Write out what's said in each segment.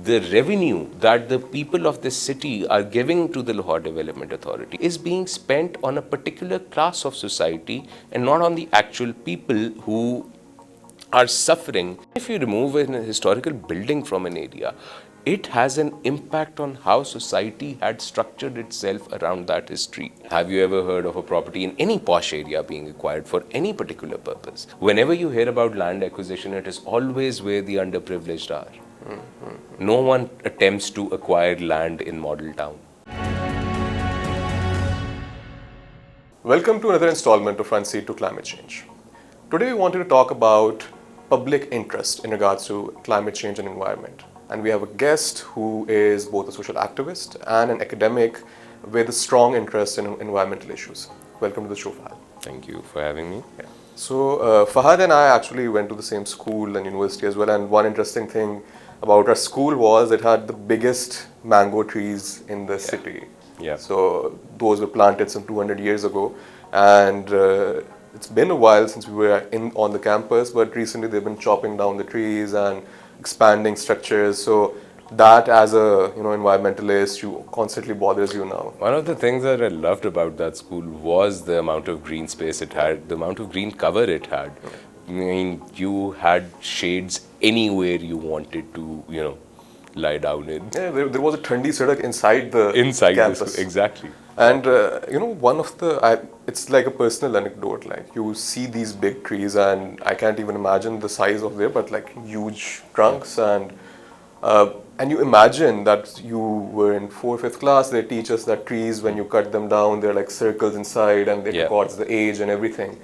the revenue that the people of this city are giving to the Lahore Development Authority is being spent on a particular class of society and not on the actual people who are suffering. If you remove a historical building from an area, it has an impact on how society had structured itself around that history. Have you ever heard of a property in any posh area being acquired for any particular purpose? Whenever you hear about land acquisition, it is always where the underprivileged are. No one attempts to acquire land in model town. Welcome to another installment of Front Seat to Climate Change. Today we wanted to talk about public interest in regards to climate change and environment. And we have a guest who is both a social activist and an academic with a strong interest in environmental issues. Welcome to the show, Fahad. Thank you for having me. Yeah. So Fahad and I actually went to the same school and university as well, and one interesting thing about our school was it had the biggest mango trees in the city. Yeah. So those were planted some 200 years ago, and it's been a while since we were on the campus, but recently they've been chopping down the trees and expanding structures. So that, as a environmentalist, constantly bothers you now. One of the things that I loved about that school was the amount of green space it had, the amount of green cover it had. I mean, you had shades anywhere you wanted to, lie down in. Yeah, there was a Thandi Sadak inside the campus. The school, exactly. And one of it's like a personal anecdote. Like, you see these big trees, and I can't even imagine the size of them, but like huge trunks, and you imagine that you were in 4th, 5th class. They teach us that trees, when you cut them down, they're like circles inside, and it records the age and everything.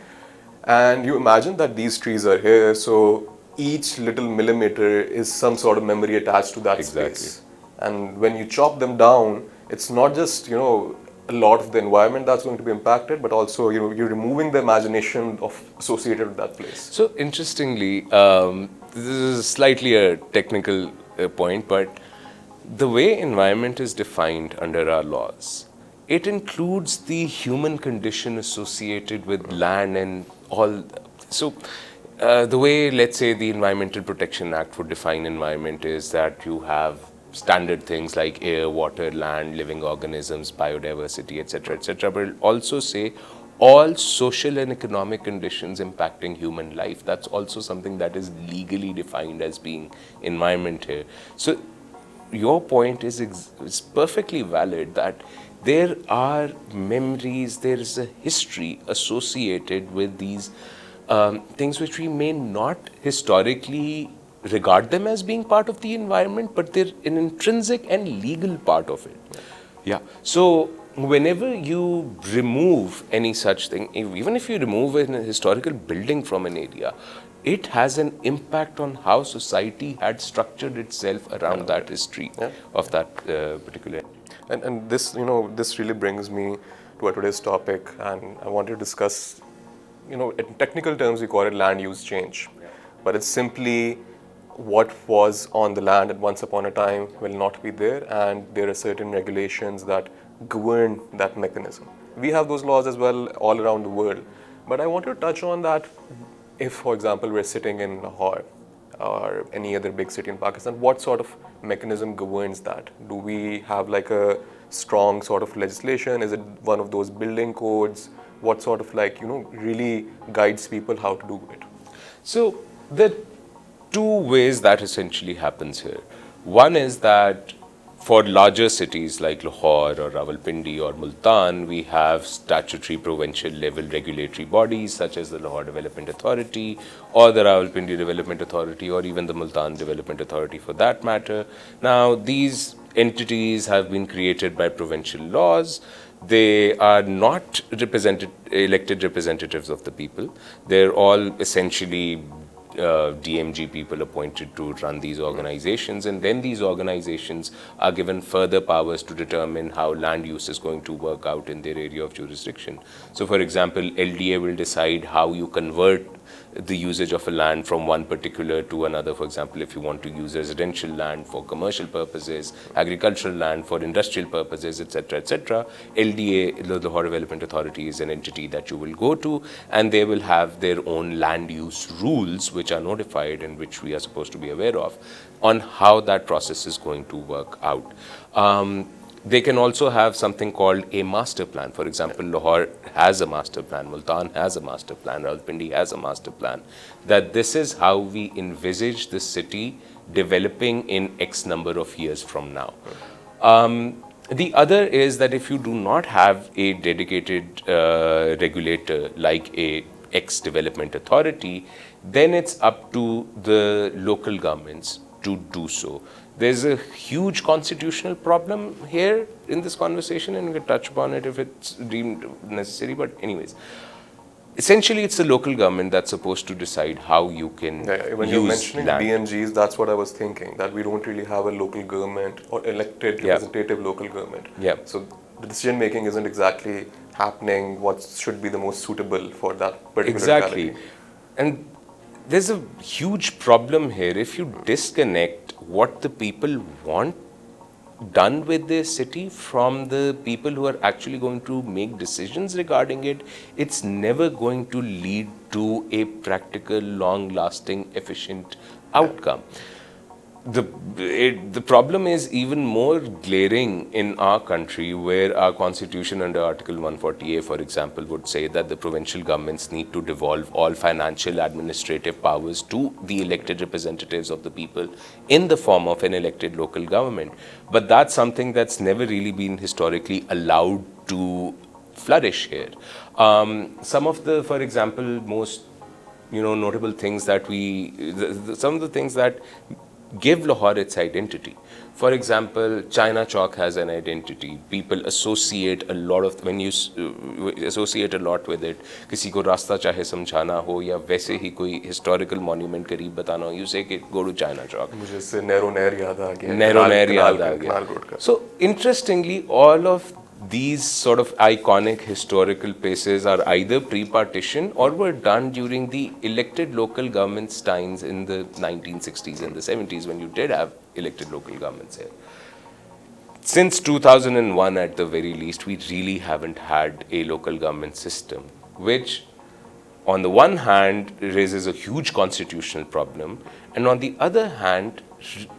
And you imagine that these trees are here, so each little millimeter is some sort of memory attached to that space. And when you chop them down, it's not just a lot of the environment that's going to be impacted, but also you're removing the imagination associated with that place. So interestingly, this is slightly a technical point, but the way environment is defined under our laws, it includes the human condition associated with land and all. So the way, let's say, the Environmental Protection Act would define environment is that you have standard things like air, water, land, living organisms, biodiversity, etc., but it'll also say all social and economic conditions impacting human life. That's also something that is legally defined as being environment here. So your point is perfectly valid, that there are memories, there is a history associated with these things which we may not historically regard them as being part of the environment, but they're an intrinsic and legal part of it. Yeah. So whenever you remove any such thing, even if you remove a historical building from an area, it has an impact on how society had structured itself around that history of that particular. And this, this really brings me to our today's topic, and I want to discuss, in technical terms we call it land use change, but it's simply what was on the land at once upon a time will not be there, and there are certain regulations that govern that mechanism. We have those laws as well all around the world, but I want to touch on that. If, for example, we're sitting in Lahore or any other big city in Pakistan, what sort of mechanism governs that? Do we have like a strong sort of legislation? Is it one of those building codes? What sort of really guides people how to do it? So there are two ways that essentially happens here. One is that for larger cities like Lahore or Rawalpindi or Multan, we have statutory provincial level regulatory bodies such as the Lahore Development Authority or the Rawalpindi Development Authority or even the Multan Development Authority for that matter. Now, these entities have been created by provincial laws. They are not elected representatives of the people. They're all essentially DMG people appointed to run these organizations, and then these organizations are given further powers to determine how land use is going to work out in their area of jurisdiction. So, for example, LDA will decide how you convert the usage of a land from one particular to another. For example, if you want to use residential land for commercial purposes, agricultural land for industrial purposes, etc., etc., LDA, the Lahore Development Authority, is an entity that you will go to, and they will have their own land use rules, which are notified and which we are supposed to be aware of, on how that process is going to work out. They can also have something called a master plan. For example, Lahore has a master plan, Multan has a master plan, Rawalpindi has a master plan, that this is how we envisage the city developing in X number of years from now. The other is that if you do not have a dedicated regulator like a X development authority, then it's up to the local governments to do so. There's a huge constitutional problem here in this conversation, and we can touch upon it if it's deemed necessary. But anyways, essentially, it's the local government that's supposed to decide how you can when use you're mentioning land. BMGs, that's what I was thinking, that we don't really have a local government or elected representative local government. Yeah. So the decision making isn't exactly happening what should be the most suitable for that particular Exactly. locality. And there's a huge problem here. If you disconnect what the people want done with their city from the people who are actually going to make decisions regarding it, it's never going to lead to a practical, long-lasting, efficient outcome. The problem is even more glaring in our country, where our constitution under Article 140A, for example, would say that the provincial governments need to devolve all financial administrative powers to the elected representatives of the people in the form of an elected local government. But that's something that's never really been historically allowed to flourish here. Some of the, for example, most notable things that some of the things that give Lahore its identity. For example, China Chalk has an identity. People associate a lot of, when you associate a lot with it, किसी को रास्ता चाहे समझाना हो या वैसे ही कोई historical monument करीब बताना हो, you say कि go to China Chalk. मुझे इससे नैरो नहर याद आ गया, नैरो नहर याद आ कनाल रोड का. So interestingly, all of these sort of iconic historical places are either pre-partition or were done during the elected local government's times in the 1960s and the 70s, when you did have elected local governments here. Since 2001, at the very least, we really haven't had a local government system, which on the one hand raises a huge constitutional problem, and on the other hand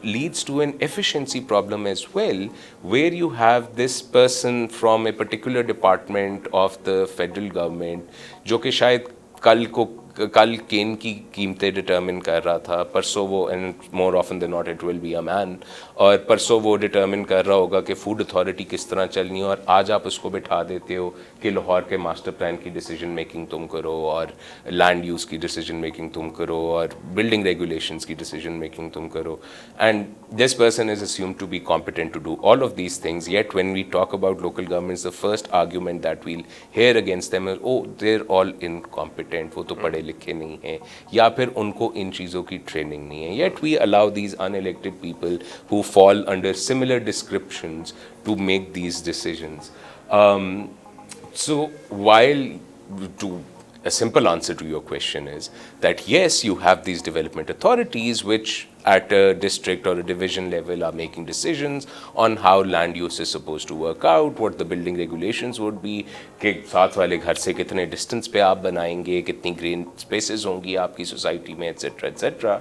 leads to an efficiency problem as well, where you have this person from a particular department of the federal government जो कि शायद कल केन की कीमतें determine कर रहा था, परसों वो, and more often than not it will be a man, और परसों वो डिटर्मिन कर रहा होगा कि फूड अथॉरिटी किस तरह चलनी है, और आज आप उसको बिठा देते हो कि लाहौर के मास्टर प्लान की डिसीजन मेकिंग तुम करो, और लैंड यूज़ की डिसीजन मेकिंग तुम करो, और बिल्डिंग रेगुलेशंस की डिसीजन मेकिंग तुम करो, and this person is assumed to be competent to do all of these things. Yet when we talk about local governments, the first argument that we'll hear against them is, oh, they're all incompetent, वो तो पढ़े लिखे नहीं हैं, या फिर उनको इन चीज़ों की ट्रेनिंग नहीं है. Yet we allow these unelected people who fall under similar descriptions to make these decisions. So while a simple answer to your question is that yes, you have these development authorities which at a district or a division level are making decisions on how land use is supposed to work out, what the building regulations would be, कि साथ वाले घर से कितने distance पे आप बनाएंगे, कितनी green spaces होंगी आपकी society में, etc., etc.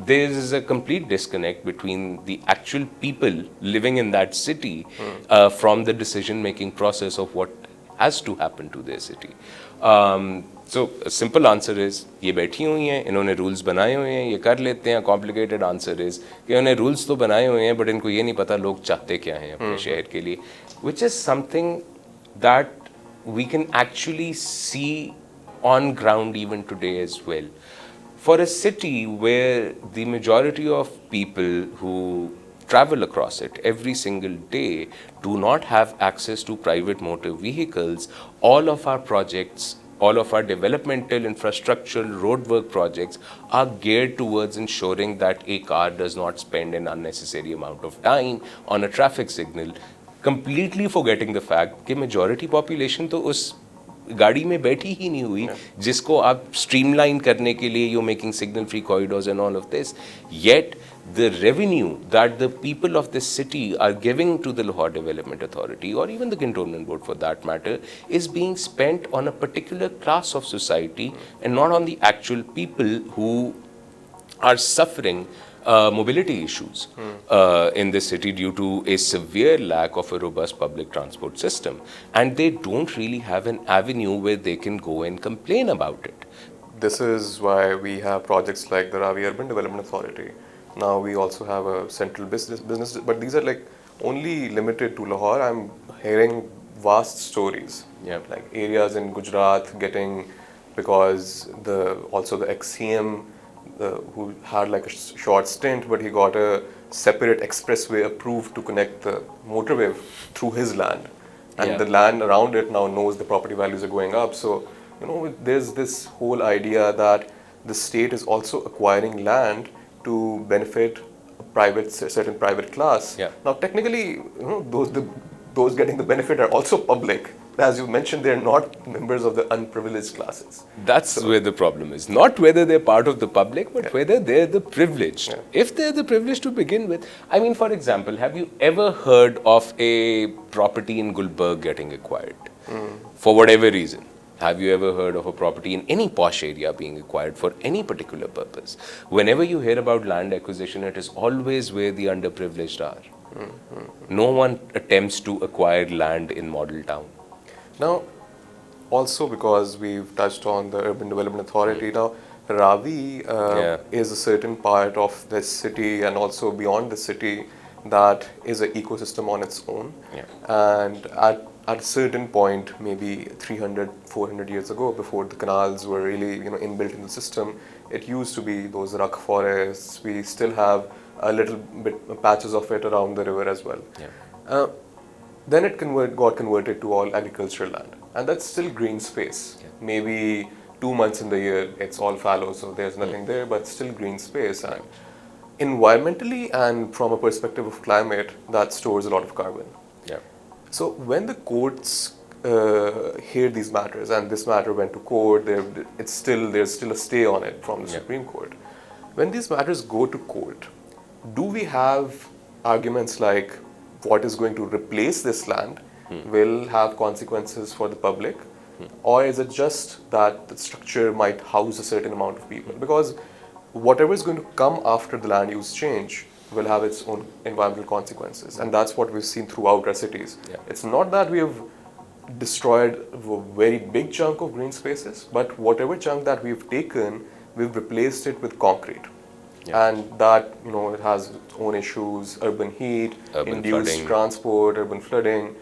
There is a complete disconnect between the actual people living in that city from the decision-making process of what has to happen to their city. So a simple answer is ये बैठी हुई हैं, इन्होंने rules बनाए हुए हैं, ये कर लेते हैं. Complicated answer is कि उन्हें rules तो बनाए हुए हैं, but इनको ये नहीं पता लोग चाहते क्या हैं अपने शहर के लिए, which is something that we can actually see on ground even today as well. For a city where the majority of people who travel across it every single day do not have access to private motor vehicles, all of our projects, all of our developmental, infrastructural, roadwork projects are geared towards ensuring that a car does not spend an unnecessary amount of time on a traffic signal, completely forgetting the fact that majority population तो उस गाड़ी में बैठी ही नहीं हुई, जिसको आप streamline करने के लिए you're making signal free corridors and all of this. Yet the revenue that the people of this city are giving to the Lahore Development Authority, or even the Cantonment Board for that matter, is being spent on a particular class of society and not on the actual people who are suffering mobility issues in this city due to a severe lack of a robust public transport system. And they don't really have an avenue where they can go and complain about it. This is why we have projects like the Ravi Urban Development Authority. Now we also have a central business, but these are like only limited to Lahore. I'm hearing vast stories, like areas in Gujarat getting, because the ex-CM who had like a short stint, but he got a separate expressway approved to connect the motorway through his land, and the land around it now knows the property values are going up. So there's this whole idea that the state is also acquiring land to benefit a certain private class. Now, technically, those getting the benefit are also public. As you mentioned, they're not members of the unprivileged classes. That's where the problem is. Not whether they're part of the public, but whether they're the privileged. If they're the privileged to begin with, I mean, for example, have you ever heard of a property in Gulberg getting acquired? For whatever reason. Have you ever heard of a property in any posh area being acquired for any particular purpose? Whenever you hear about land acquisition, it is always where the underprivileged are. No one attempts to acquire land in model town. Now, also because we've touched on the Urban Development Authority, now Ravi is a certain part of this city and also beyond the city that is an ecosystem on its own. And at a certain point, maybe 300, 400 years ago, before the canals were really inbuilt in the system, it used to be those rock forests. We still have a little bit patches of it around the river as well. Then it got converted to all agricultural land, and that's still green space. Maybe 2 months in the year it's all fallow, so there's nothing there, but still green space. And environmentally and from a perspective of climate, that stores a lot of carbon. So when the courts hear these matters, and this matter went to court, there's still a stay on it from the Supreme Court. When these matters go to court, do we have arguments like what is going to replace this land will have consequences for the public, or is it just that the structure might house a certain amount of people? Because whatever is going to come after the land use change will have its own environmental consequences, and that's what we've seen throughout our cities. It's not that we have destroyed a very big chunk of green spaces, but whatever chunk that we've taken, we've replaced it with concrete. And that, it has its own issues: urban heat, induced flooding, transport, urban flooding.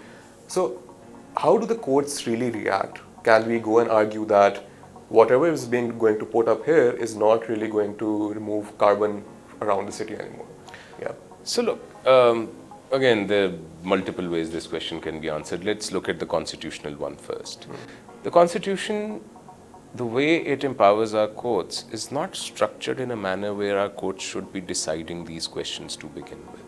So how do the courts really react? Can we go and argue that whatever is going to put up here is not really going to remove carbon around the city anymore? So look, again, there are multiple ways this question can be answered. Let's look at the constitutional one first. The Constitution, the way it empowers our courts, is not structured in a manner where our courts should be deciding these questions to begin with.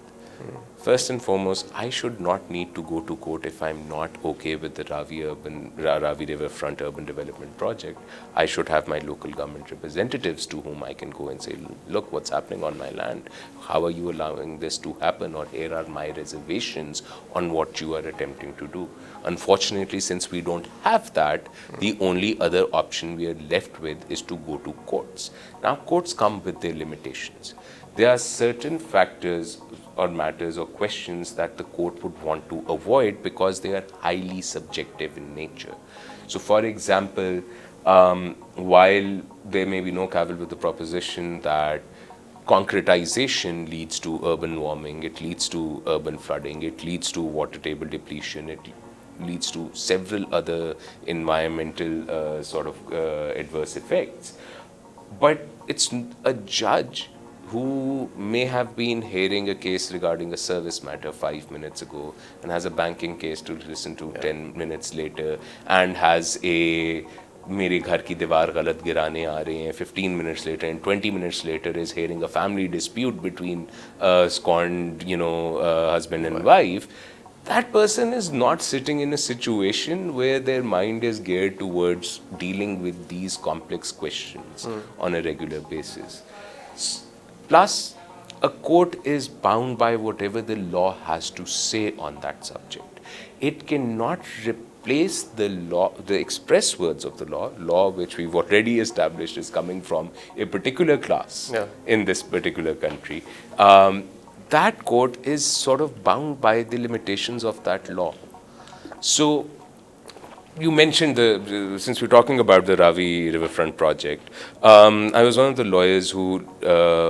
First and foremost, I should not need to go to court if I'm not okay with the Ravi Riverfront Urban Development Project. I should have my local government representatives to whom I can go and say, look, what's happening on my land? How are you allowing this to happen? Or here are my reservations on what you are attempting to do. Unfortunately, since we don't have that, the only other option we are left with is to go to courts. Now, courts come with their limitations. There are certain factors or matters or questions that the court would want to avoid because they are highly subjective in nature. So, for example, while there may be no cavil with the proposition that concretization leads to urban warming, it leads to urban flooding, it leads to water table depletion, it leads to several other environmental adverse effects. But it's a judge who may have been hearing a case regarding a service matter 5 minutes ago and has a banking case to listen to 10 minutes later, and has a मेरे घर की दीवार गलत गिराने आ रहे हैं 15 minutes later, and 20 minutes later is hearing a family dispute between scorned husband and wife. that person is not sitting in a situation where their mind is geared towards dealing with these complex questions on a regular basis. Plus, a court is bound by whatever the law has to say on that subject. It cannot replace the law, the express words of the law which we've already established is coming from a particular class in this particular country. That court is sort of bound by the limitations of that law. So, you mentioned since we're talking about the Ravi Riverfront project, I was one of the lawyers who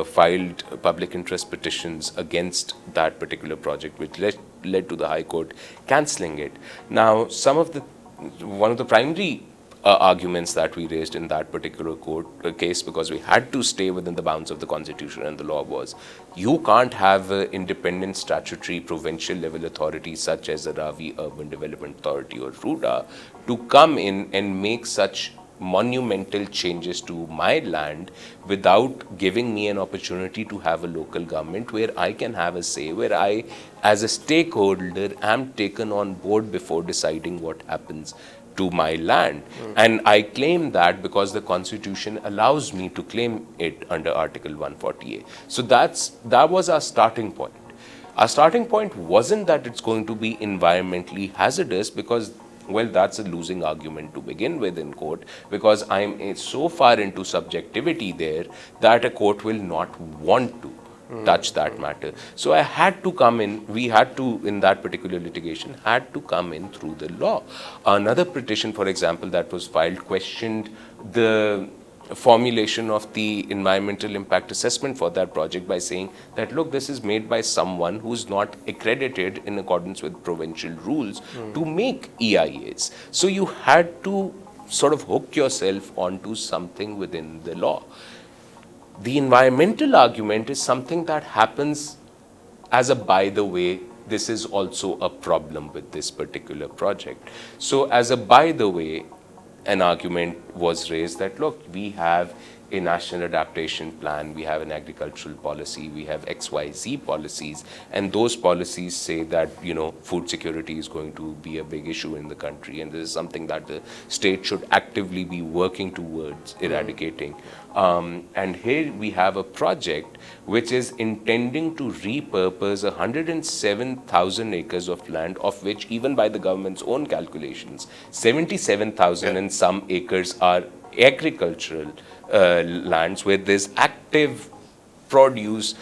filed public interest petitions against that particular project, which led to the High Court cancelling it. Now, one of the primary arguments that we raised in that particular case, because we had to stay within the bounds of the Constitution and the law, was you can't have an independent statutory provincial level authority such as the Ravi Urban Development Authority or RUDA to come in and make such monumental changes to my land without giving me an opportunity to have a local government where I can have a say, where I, as a stakeholder, am taken on board before deciding what happens to my land. And I claim that because the Constitution allows me to claim it under Article 148. So that was our starting point. Our starting point wasn't that it's going to be environmentally hazardous, because well, that's a losing argument to begin with in court, because I'm so far into subjectivity there that a court will not want to touch that matter. So I had to come in, we had to, in that particular litigation, had to come in through the law. Another petition, for example, that was filed questioned the formulation of the environmental impact assessment for that project by saying that, look, this is made by someone who's not accredited in accordance with provincial rules to make EIAs. So you had to sort of hook yourself onto something within the law. The environmental argument is something that happens as a by the way. This is also a problem with this particular project. So as a by the way, an argument was raised that, look, we have a national adaptation plan, we have an agricultural policy, we have XYZ policies, and those policies say that, food security is going to be a big issue in the country, and this is something that the state should actively be working towards eradicating. And here we have a project which is intending to repurpose 107,000 acres of land, of which, even by the government's own calculations, 77,000 and some acres are agricultural lands where there's active produce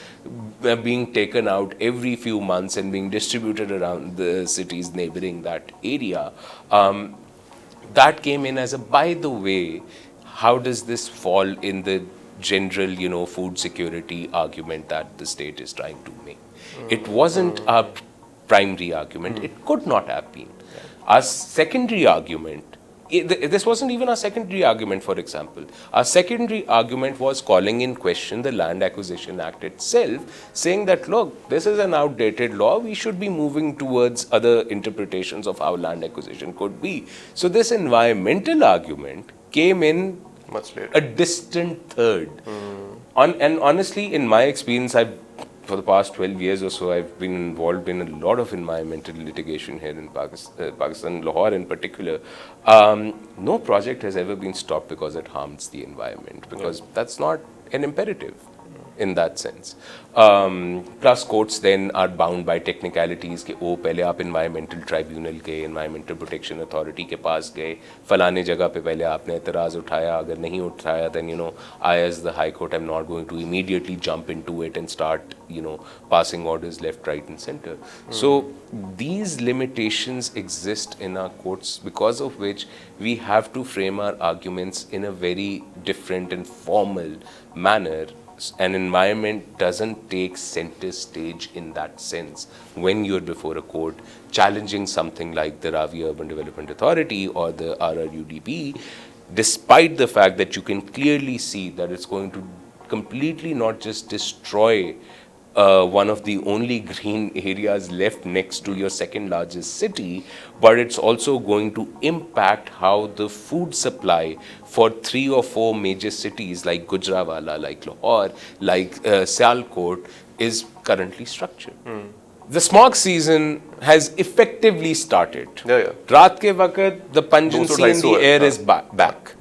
being taken out every few months and being distributed around the cities neighboring that area. That came in as a by the way. How does this fall in the general, food security argument that the state is trying to make? It wasn't a primary argument. It could not have been. Our secondary argument, this wasn't even a secondary argument, for example. Our secondary argument was calling in question the Land Acquisition Act itself, saying that, look, this is an outdated law. We should be moving towards other interpretations of how land acquisition could be. So this environmental argument came in much later, a distant third. And honestly, in my experience, for the past 12 years or so, I've been involved in a lot of environmental litigation here in Pakistan, Lahore in particular. No project has ever been stopped because it harms the environment, because that's not an imperative in that sense. Plus, courts then are bound by technicalities कि ओ पहले आप environmental tribunal के environmental protection authority के पास गए, फलाने जगह पे पहले आपने एतराज़ उठाया, अगर नहीं उठाया, then I as the High Court am not going to immediately jump into it and start passing orders left, right, and center. So these limitations exist in our courts, because of which we have to frame our arguments in a very different and formal manner. An environment doesn't take center stage in that sense when you're before a court challenging something like the Ravi Urban Development Authority or the RRUDP, despite the fact that you can clearly see that it's going to completely not just destroy one of the only green areas left next to your second largest city, but it's also going to impact how the food supply for 3 or 4 major cities like Gujranwala, like Lahore, like Sialkot is currently structured. the smog season has effectively started. Yeah. रात के वक्त the pungency in the air is back.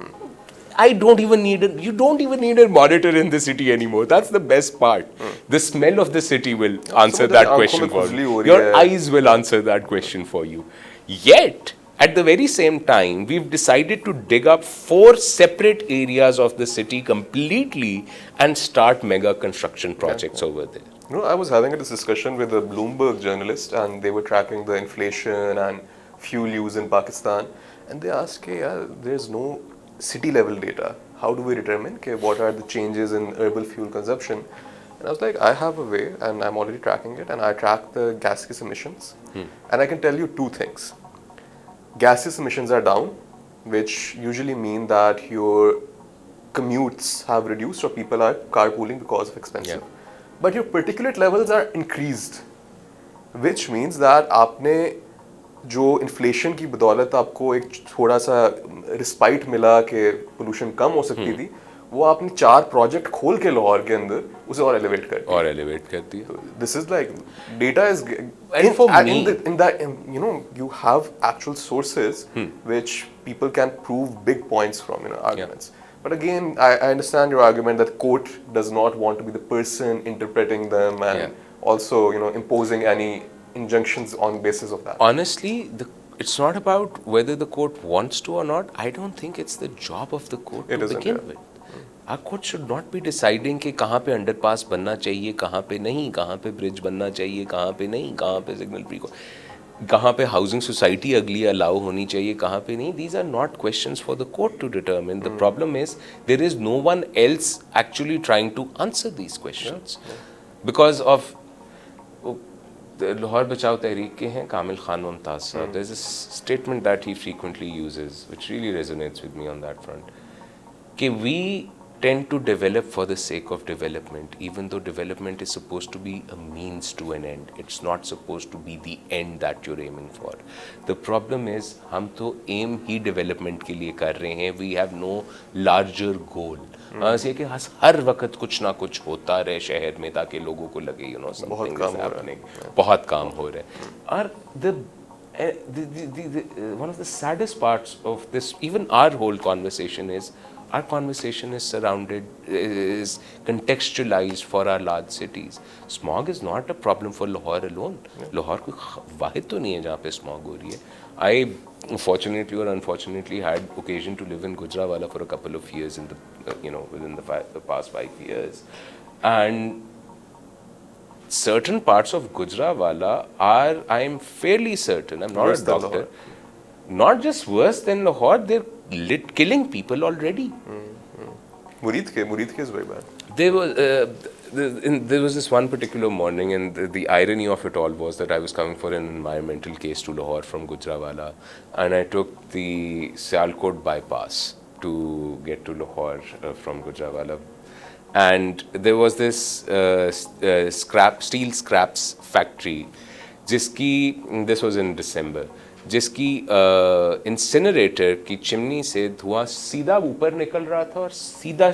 I don't even need it. You don't even need a monitor in the city anymore. That's the best part. The smell of the city will answer that question for you. Your eyes will answer that question for you. Yet, at the very same time, we've decided to dig up 4 separate areas of the city completely and start mega construction projects over there. You know, I was having this discussion with a Bloomberg journalist, and they were tracking the inflation and fuel use in Pakistan, and they asked, hey, there's no city level data. How do we determine what are the changes in urban fuel consumption? And I was like, I have a way, and I'm already tracking it, and I track the gaseous emissions. And I can tell you 2 things. Gaseous emissions are down, which usually mean that your commutes have reduced or people are carpooling because of expensive. Yeah. But your particulate levels are increased, which means that आपने जो inflation की बदौलत आपको एक थोड़ा सा respite मिला कि पोल्यूशन कम हो सकती थी, वो आपने 4 प्रोजेक्ट खोल के लाहौर के अंदर उसे और एलिवेट कर दिया. This is like data is And for me, in that you know, you have actual sources which people can prove big points from, you know, arguments. But again, I understand your argument that court does not want to be the person interpreting them and also, you know, imposing any injunctions on basis of that. Honestly, it's not about whether the court wants to or not. I don't think it's the job of the court to begin with. Our court should not be deciding कि कहाँ पे underpass बनना चाहिए, कहाँ पे नहीं, कहाँ पे ब्रिज बनना चाहिए, कहाँ पे नहीं, कहाँ पे सिग्नल फ्री, कहाँ पे हाउसिंग सोसाइटी अगली अलाउ होनी चाहिए, कहाँ पे नहीं. These are not questions for the court to determine. The problem is there is no one else actually trying to answer these questions because of the Lahore Bachao Tehreek के हैं कामिल खान मुमताज़ साहब. There's a statement that he frequently uses which really resonates with me on that front. कि we tend to develop for the sake of development, even though development is supposed to be a means to an end. It's not supposed to be the end that you're aiming for. The problem is, हम तो aim ही development के लिए कर रहे हैं. We have no larger goal. ऐसे कि हर वक्त कुछ ना कुछ होता रहे शहर में ताकि लोगों को लगे, you know, something is happening. बहुत काम हो रहा है. और one of the saddest parts of this, even our whole conversation is, our conversation is contextualized for our large cities. Smog is not a problem for Lahore alone. Lahore कोई वाहिद तो नहीं है जहाँ पे smog हो रही है. I fortunately or unfortunately had occasion to live in Gujranwala for a couple of years in the within the past 5 years, and certain parts of Gujranwala are, I'm fairly certain, I'm not a doctor, not just worse than Lahore, they're killing people already. Murid ke is very bad. There was this one particular morning, and the irony of it all was that I was coming for an environmental case to Lahore from Gujranwala, and I took the Sialkot bypass to get to Lahore from Gujranwala. And there was this steel scraps factory, this was in December, जिसकी incinerator की chimney से धुआं सीधा ऊपर निकल रहा था और सीधा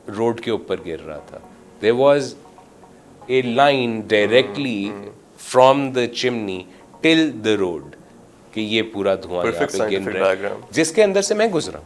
रोड के ऊपर गिर रहा था. There was a line directly from the chimney till the road कि ये पूरा धुआं यहाँ पे गिर रहा है, जिसके अंदर से मैं गुजरा,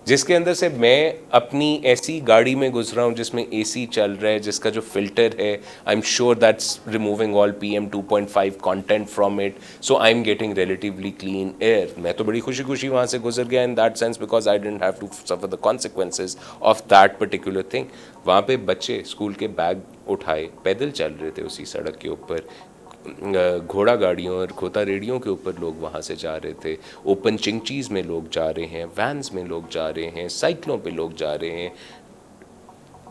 जिसके अंदर से मैं अपनी ऐसी गाड़ी में गुजरा हूँ जिसमें एसी चल रहा है, जिसका जो फिल्टर है, I am sure that's removing all PM 2.5 content from it, so I am getting relatively clean air. मैं तो बड़ी खुशी खुशी वहाँ से गुजर गया in that sense because I didn't have to suffer the consequences of that particular thing. वहाँ पे बच्चे स्कूल के बैग उठाए पैदल चल रहे थे उसी सड़क के ऊपर, घोड़ा गाड़ियों और खोता रेडियों के ऊपर लोग वहाँ से जा रहे थे, ओपन चिंगचीज़ में लोग जा रहे हैं, वैन्स में लोग जा रहे हैं, साइकिलों पे लोग जा रहे हैं.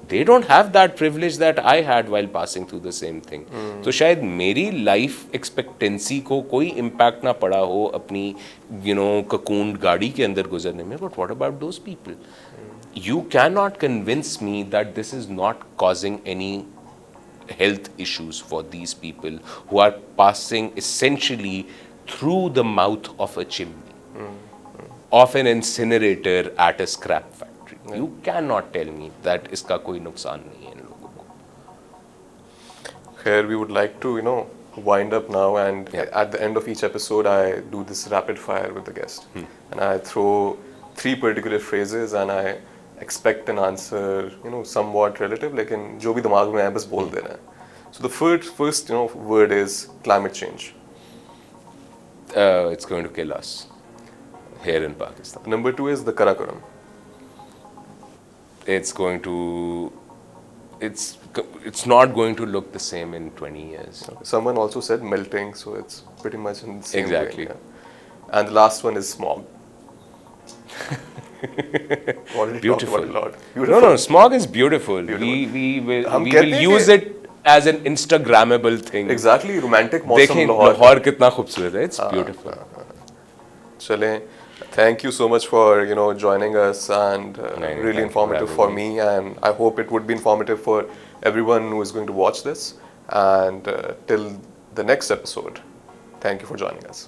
They don't have that privilege that I had while passing through the same thing. तो शायद मेरी लाइफ एक्सपेक्टेंसी को कोई इम्पैक्ट ना पड़ा हो अपनी ककून गाड़ी के अंदर गुजरने में. But what about those people? You cannot convince me that this is not causing any health issues for these people who are passing essentially through the mouth of a chimney of an incinerator at a scrap factory. You cannot tell me that इसका कोई नुकसान नहीं है इन लोगों को. Here we would like to, wind up now, and Yeah. at the end of each episode, I do this rapid fire with the guest, and I throw 3 particular phrases, and I expect an answer, somewhat relative, like in जो भी दिमाग में है बस बोल देना है. So the first, word is climate change. It's going to kill us here in Pakistan. Number 2 is the Karakoram. It's not going to look the same in 20 years. Someone also said melting, so it's pretty much in the same Exactly. vein, yeah. And the last one is smog. Already Beautiful. talked about it a lot. No, Beautiful. smog is beautiful. Beautiful. We will हम we कहते will हैं use कि- it as an Instagrammable thing. Exactly, romantic मौसम देखें लाहौर. लाहौर कितना खूबसूरत है. It's beautiful. चलें. Thank you so much for joining us, and Thank really you informative for for having me, and I hope it would be informative for everyone who is going to watch this. And till the next episode, thank you for joining us.